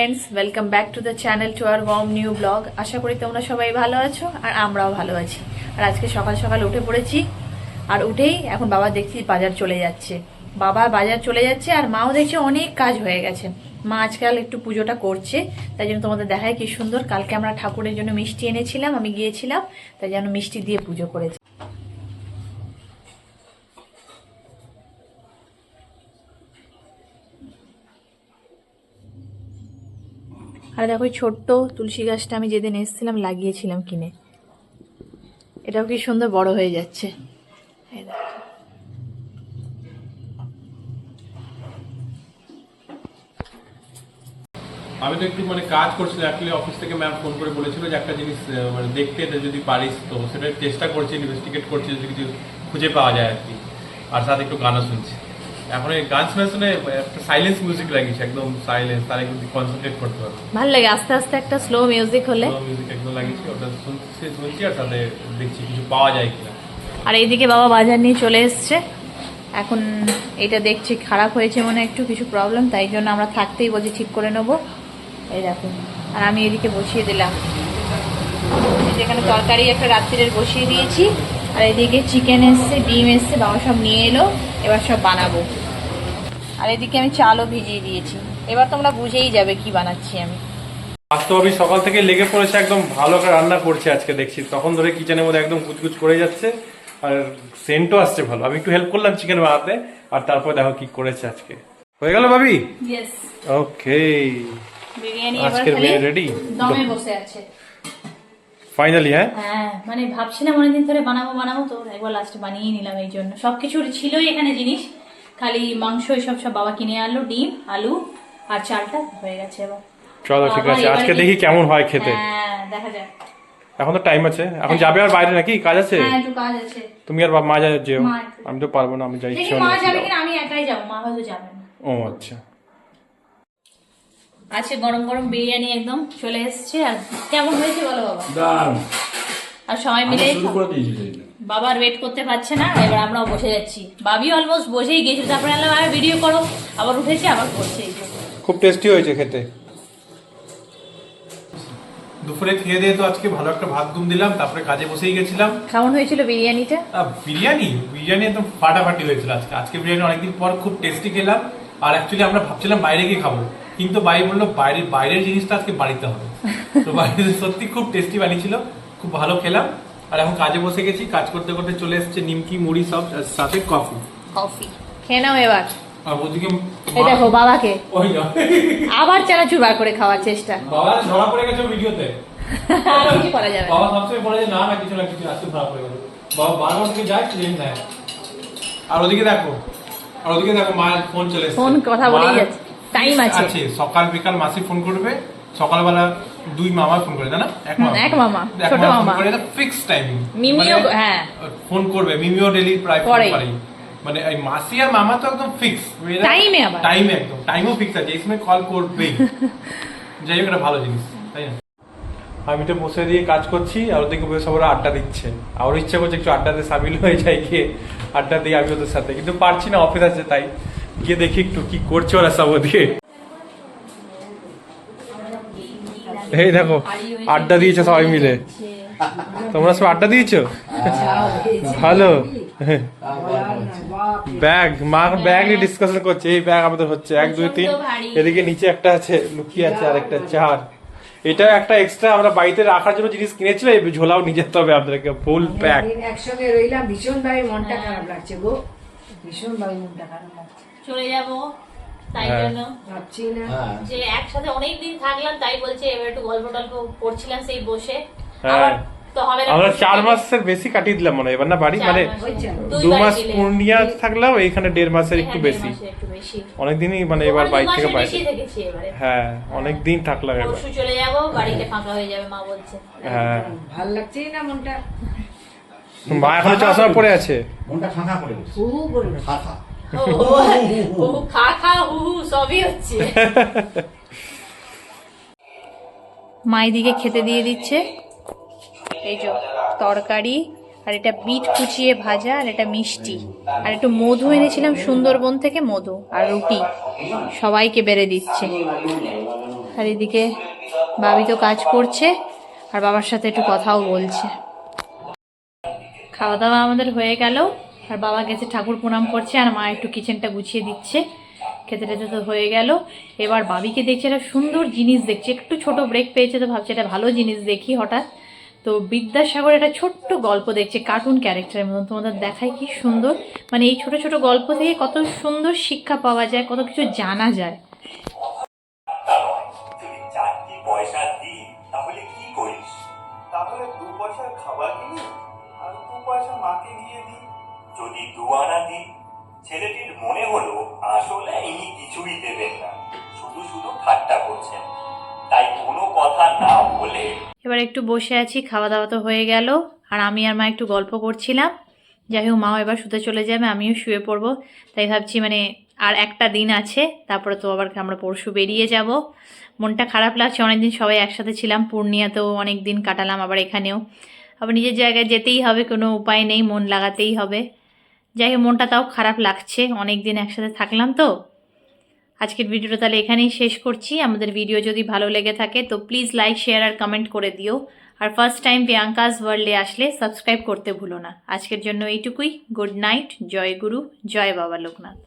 Friends, welcome back to the channel to our warm new blog. আশা করি তোমরা সবাই ভালো আছো আর আমরাও ভালো আছি। আর আজকে সকাল সকাল উঠে পড়েছি, আর উঠেই এখন বাবা দেখছি বাজার চলে যাচ্ছে। বাবা বাজার চলে যাচ্ছে আর মাও দেখছি অনেক কাজ হয়ে গেছে। মা আজকাল একটু পুজোটা করছে, তাই জন্য তোমাদের দেখায় কি সুন্দর। কালকে আমরা ঠাকুরের জন্য মিষ্টি এনেছিলাম, আমি গিয়েছিলাম, তাই জন্য মিষ্টি দিয়ে পুজো করেছি। আর দেখো ছোট্ট তুলসী গাছটা আমি যেদিন এসেছিলাম লাগিয়েছিলাম কিনে, এটাও কি সুন্দর বড় হয়ে যাচ্ছে। আমি তো একটু কাজ করছিলাম অ্যাকচুয়ালি, অফিস থেকে ম্যাম ফোন করে বলেছিল যে একটা জিনিস দেখতে, এটা যদি পারিস তো সেটা চেষ্টা করছি, ইনভেস্টিগেট করছি যদি কিছু খুঁজে পাওয়া যায় আর কি। আর সাথে একটু গানও শুনছি। এখন এই গান শুনে শুনে একটা সাইলেন্স মিউজিক লাগিয়েছে, একদম সাইলেন্স, তার একটু কনসেন্ট্রেট করতে পারবো। ভালো লাগে আস্তে আস্তে একটা স্লো মিউজিক হলে। স্লো মিউজিক একদম লাগিয়েছি, ওটা শুনছি আর সাথে দেখছি কিছু পাওয়া যায় কিনা। আর এইদিকে বাবা বাজার নিয়ে চলে এসছে। এখন এটা দেখছি খারাপ হয়েছে মনে একটু কিছু প্রবলেম, তাই জন্য আমরা থাকতেই বলছি ঠিক করে নেবো। এই দেখুন, আর আমি এদিকে বসিয়ে দিলাম, যেখানে তরকারি একটা রাত্রিরের বসিয়ে দিয়েছি। আর এদিকে চিকেন এসছে, ডিম এসছে, বাবা সব নিয়ে এলো, এবার সব বানাবো। আর এদিকে আমি চালও ভিজিয়ে দিয়েছি, এবার তোমরা বুঝেই যাবে কি বানাচ্ছি আমি। আজ তো আমি সকাল থেকে লেগে পড়েছে, একদম ভালো করে রান্না করছে আজকে দেখছি। তখন ধরে কিচেনের মধ্যে একদম কুচকুচ করে যাচ্ছে, আর সেন্টও আসছে ভালো। আমি একটু হেল্প করলাম চিকেন বানাতে, আর তারপর দেখো কি করেছে আজকে। হয়ে গেল ভাবি? ইয়েস, ওকে, বিরিয়ানি আজকের বিরিয়ানি রেডি, দমে বসে আছে ফাইনালি। হ্যাঁ, মানে ভাবছিলাম অনেকদিন ধরে বানাবো তো একবার লাস্টে বানিয়ে নিলাম। এই জন্য সবকিছু ছিলই এখানে জিনিস, খালি মাংস এসব সব বাবা কিনে আনলো, ডিম আলু আর চালটা হয়ে গেছে। এবার চলো ঠিক আছে, আজকে দেখি কেমন হয় খেতে। হ্যাঁ দেখা যাক, এখন তো টাইম আছে, এখন যাবে আর বাইরে নাকি কাজ আছে? হ্যাঁ একটু কাজ আছে। তুমি আর মা যেও? আমি তো পারবো না, আমি যাই ইচ্ছা মা যাবে কিনা, আমি একাই যাবো, মা হয়তো যাবে না। ও আচ্ছা। আজকে গরম গরম বিরিয়ানি একদম চলে এসছে। আর কেমন হয়েছে বলো বাবা? আর সবাই মিলে বাবার ওয়েট করতে পারছে না, এবার আমরাও বসে যাচ্ছি। বাবি অলমোস্ট বসেই গেছে, তারপরে আনলাম আর ভিডিও করো, আবার উঠেছে আবার করছে। খুব টেস্টি হয়েছে খেতে। দুপুরে খেয়ে দিয়ে তো আজকে ভালো একটা ভাত ঘুম দিলাম, তারপরে কাজে বসেই গেছিলাম। কেমন হয়েছিল বিরিয়ানিটা? বিরিয়ানি একদম ফাটাফাটি হয়েছিল আজকে বিরিয়ানি অনেকদিন পর খুব টেস্টি খেলাম। আর অ্যাকচুয়ালি আমরা ভাবছিলাম বাইরে গিয়ে খাবো, কিন্তু ভাই বললো বাইরের জিনিসটা আজকে বাড়িতে হবে। তো বাইরে সত্যি খুব টেস্টি বানিয়েছিল, খুব ভালো খেলাম। আর এখন কাজে বসে গেছি, কাজ করতে করতে চলে এসেছে নিমকি, মুড়ি সব, সাথে কফি। খেয়ে নাও এবার। আর ওদিকে দেখো বাবাকে আবার চানাচুর বার করে খাওয়ার চেষ্টা। বাবা ধরা পড়ে গেছে ভিডিওতে, কিছু করা যাবে। বাবা সবসময় বলে যে না কিছু না কিছু, আজকে ধরা পড়ে গেছে। বাবা বারবার থেকে যায় ট্রেন নেয়। আর ওদিকে দেখো মায়ের ফোন চলে এসেছে, ফোন কথা বলেই যাচ্ছে, টাইম আছে। সকাল বিকাল মাসি ফোন করবে, সকালবেলা দুই মামা ফোন করে, না এক মামা ছোট মামা ফিক্স টাইমিং। মিমিও হ্যাঁ ফোন করবে, মিমিও ডেইলি প্রায় ফোন করে। মানে এই মাসি আর মামা তো একদম ফিক্স টাইমে, আবার টাইমে একদম টাইমও ফিক্স আছে, এই সময় কল করবেই। যাই হোক, এটা ভালো জিনিস, তাই না? আমি তো বসে দিয়ে কাজ করছি, আর ওদিকে বসে সবাই আড্ডা দিচ্ছে। আমার ইচ্ছা করছে একটু আড্ডাতে সামিল হয়ে যাই, গিয়ে আড্ডা দিই আমি ওদের সাথে, কিন্তু পারছি না, অফিস আছে, তাই গিয়ে দেখি একটু কি করছে ওরা সব ওদিকে। এই দেখো আড্ডা দিয়েছে সবাই মিলে। তোমরা সব আড্ডা দিয়েছো? ভালো। ব্যাগ নিয়ে ডিসকাশন করছে, এই ব্যাগ আমাদের হচ্ছে 1 2 3, এদিকে নিচে একটা আছে লুকিয়ে আছে, আর একটা 4। এটা একটা এক্সট্রা আমরা বাড়িতে রাখার জন্য জিনিস কিনেছিলাম, এই ঝোলাও নিয়ে যেতে হবে আমাদেরকে, ফুল প্যাক। একসঙ্গে রইলাম, ভীষণ ভাবে মনটা খারাপ লাগছে গো, ভীষণ ভাবে মনটা খারাপ লাগছে। চলে যাব তাই জন্য ভাবছি না যে একসাথে অনেকদিন থাকলাম, তাই বলছে এবার একটু গল্প টল্প করছিলাম সেই বসে। হ্যাঁ, আমরা 4 মাসের বেশি কাটিয়ে দিলাম মনে হয় এবার, না বাড়ি মানে 2 মাস পূর্ণিয়া থাকলাম, এইখানে 1.5 মাসের একটু বেশি। অনেকদিনই মানে এবার বাড়ি থেকে বাইরে, হ্যাঁ অনেকদিন থাকলাম। এবার চলে যাব, বাড়িতে ফাঁকা হয়ে যাবে মা বলছে। হ্যাঁ ভালো লাগছে না মনটা। মা এখনো চশমা পরে আছে, মনটা ফাঁকা করে হু করে ফাঁকা। খা সবই হচ্ছে। মাই দিকে খেতে দিয়ে দিচ্ছে, এই যে তরকারি, আর এটা বিট কুচিয়ে ভাজা, আর এটা মিষ্টি, আর একটু মধু এনেছিলাম সুন্দরবন থেকে, মধু আর রুটি সবাইকে বেড়ে দিচ্ছে। আর এদিকে ভাবি তো কাজ করছে আর বাবার সাথে একটু কথাও বলছে। খাওয়া দাওয়া আমাদের হয়ে গেল আর বাবা গেছে ঠাকুর প্রণাম করছে আর মা একটু কিচেনটা গুছিয়ে দিচ্ছে। খেতে টেতে তো হয়ে গেল। এবার বাবিকে দেখছে একটা সুন্দর জিনিস দেখছে, একটু ছোট ব্রেক পেয়েছে তো ভাবছে একটা ভালো জিনিস দেখি হঠাৎ। তো বিদ্যাসাগর একটা ছোট্ট গল্প দেখছে কার্টুন ক্যারেক্টারের মতন, তোমাদের দেখায় কি সুন্দর। মানে এই ছোট ছোট গল্প থেকে কত সুন্দর শিক্ষা পাওয়া যায়, কত কিছু জানা যায়। যদি 4টি পয়সা দিই তাহলে কি করিস? তাহলে 2 পয়সার খাবার কিনি আর 2 পয়সা মাকে গিয়ে দিই। যদি 2 আনা দিই, ছেলেটির মনে হলো আসলে ইনি কিছুই দেবেন না, শুধু শুধু ঠাট্টা করছেন। তাই কোনো কথা না বলে এবার একটু বসে আছি, খাওয়া দাওয়া তো হয়ে গেল আর আমি আর মা একটু গল্প করছিলাম। যাই হোক, মাও এবার শুতে চলে যাবে, আমিও শুয়ে পড়বো। তাই ভাবছি মানে আর একটা দিন আছে, তারপরে তো আবার আমরা পরশু বেরিয়ে যাব। মনটা খারাপ লাগছে, অনেকদিন সবাই একসাথে ছিলাম, পূর্ণিয়াতেও অনেক দিন কাটালাম, আবার এখানেও। আবার নিজের জায়গায় যেতেই হবে, কোনো উপায় নেই, মন লাগাতেই হবে। যাই হোক, মনটা তাও খারাপ লাগছে, অনেক দিন একসাথে থাকলাম তো। আজকের ভিডিওটা তাহলে এখানেই শেষ করছি। আমাদের ভিডিও যদি ভালো লেগে থাকে তো প্লিজ লাইক, শেয়ার আর কমেন্ট করে দিও। আর ফার্স্ট টাইম প্রিয়াঙ্কাস ওয়ার্ল্ডে আসলে সাবস্ক্রাইব করতে ভুলো না। আজকের জন্য এইটুকুই। গুড নাইট, জয় গুরু, জয় বাবা লোকনাথ।